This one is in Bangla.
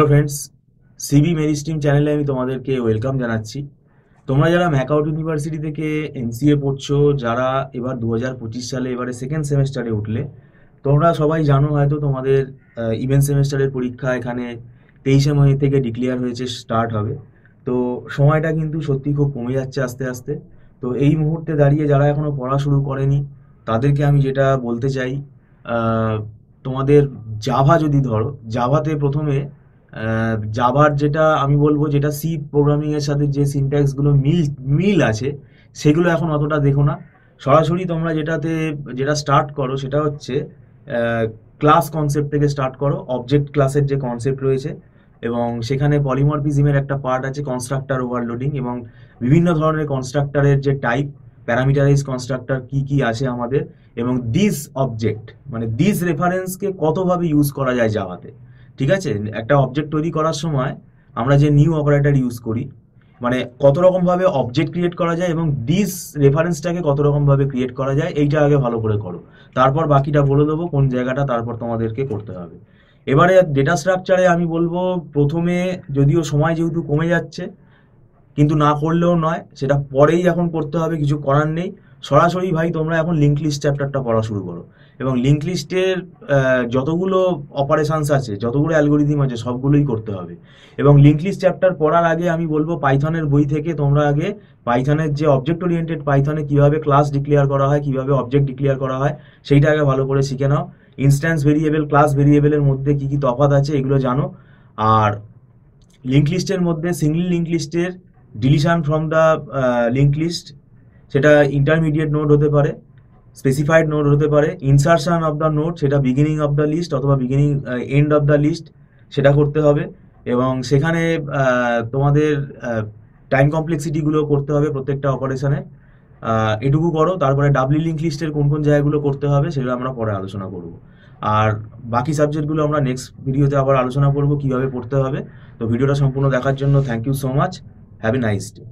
ফ্রেন্ডস, সিবি মেরিস্ট্রিম চ্যানেলে আমি তোমাদেরকে ওয়েলকাম জানাচ্ছি। তোমরা যারা ম্যাকআউট ইউনিভার্সিটি থেকে এমসিএ পড়ছো, যারা এবার 2025 সালে এবারে সেকেন্ড সেমেস্টারে উঠলে, তোমরা সবাই জানো হয়তো তোমাদের ইভেন্ট সেমেস্টারের পরীক্ষা এখানে 23শে মে থেকে ডিক্লেয়ার হয়েছে, স্টার্ট হবে। তো সময়টা কিন্তু সত্যি খুব কমে যাচ্ছে আস্তে আস্তে। তো এই মুহূর্তে দাঁড়িয়ে যারা এখনো পড়া শুরু করেনি তাদেরকে আমি যেটা বলতে চাই, আহ, তোমাদের জাভা যদি ধরো, জাভাতে প্রথমে জাভার যেটা আমি বলবো, যেটা সি প্রোগ্রামিং এর সাথে যে সিনট্যাক্স গুলো মিল মিল আছে, সেগুলো এখন অতটা দেখো না। সরাসরি তোমরা যেটা স্টার্ট করো সেটা হচ্ছে ক্লাস কনসেপ্ট থেকে স্টার্ট করো। অবজেক্ট ক্লাসের যে কনসেপ্ট রয়েছে, এবং সেখানে পলিমরফিজমের একটা পার্ট আছে, কনস্ট্রাক্টর ওভারলোডিং, এবং বিভিন্ন ধরনের কনস্ট্রাক্টরের যে টাইপ, প্যারামিটারাইজ কনস্ট্রাক্টর কি কি আছে আমাদের, এবং দিস অবজেক্ট মানে দিস রেফারেন্সকে কতভাবে ইউজ করা যায় জাভাতে। ঠিক আছে, একটা অবজেক্ট তৈরি করার সময় আমরা যে নিউ অপারেটর ইউজ করি, মানে কত রকম ভাবে অবজেক্ট ক্রিয়েট করা যায় এবং দিস রেফারেন্সটাকে কত রকম ভাবে ক্রিয়েট করা যায়, এইটা আগে ভালো করে করো। তারপর বাকিটা বলে দেবো কোন জায়গাটা তারপর তোমাদেরকে করতে হবে। এবারে ডেটা স্ট্রাকচারে আমি বলবো, প্রথমে যদিও সময় যেহেতু কমে যাচ্ছে, কিন্তু না করলেও নয়, সেটা পরেই এখন করতে হবে, কিছু করার নেই। সরাসরি ভাই তোমরা এখন লিঙ্ক লিস্ট চ্যাপ্টারটা পড়া শুরু করো, এবং লিঙ্ক লিস্টের যতগুলো অপারেশনস আছে, যতগুলো অ্যালগোরিদম আছে, সবগুলোই করতে হবে। এবং লিঙ্ক লিস্ট চ্যাপ্টার পড়ার আগে আমি বলবো, পাইথনের বই থেকে তোমরা আগে পাইথনের যে অবজেক্ট ওরিয়েন্টেড পাইথনে কিভাবে ক্লাস ডিক্লেয়ার করা হয়, কিভাবে অবজেক্ট ডিক্লেয়ার করা হয়, সেইটা আগে ভালো করে শিখে নাও। ইনস্ট্যান্স ভেরিয়েবল, ক্লাস ভেরিয়েবলের মধ্যে কি কি তফাৎ আছে, এগুলো জানো। আর লিঙ্ক লিস্টের মধ্যে সিঙ্গল লিঙ্ক লিস্টের deletion from the link list, সেটা ইন্টারমিডিয়েট নোড হতে পারে, স্পেসিফাইড নোড হতে পারে। ইনসারশন অফ দ্য নোড, সেটা বিগিনিং অফ দ্য লিস্ট অথবা beginning end of the list, সেটা করতে হবে। এবং সেখানে তোমাদের টাইম কমপ্লেক্সিটিগুলো করতে হবে প্রত্যেকটা অপারেশনে। এটুকু করো, তারপরে ডাবলি লিঙ্ক লিস্টের কোন কোন জায়গাগুলো করতে হবে সেগুলো আমরা পরে আলোচনা করব। আর বাকি সাবজেক্টগুলো আমরা নেক্সট ভিডিওতে আবার আলোচনা করব কিভাবে পড়তে হবে। তো ভিডিওটা সম্পূর্ণ দেখার জন্য thank you so much. Have a nice day.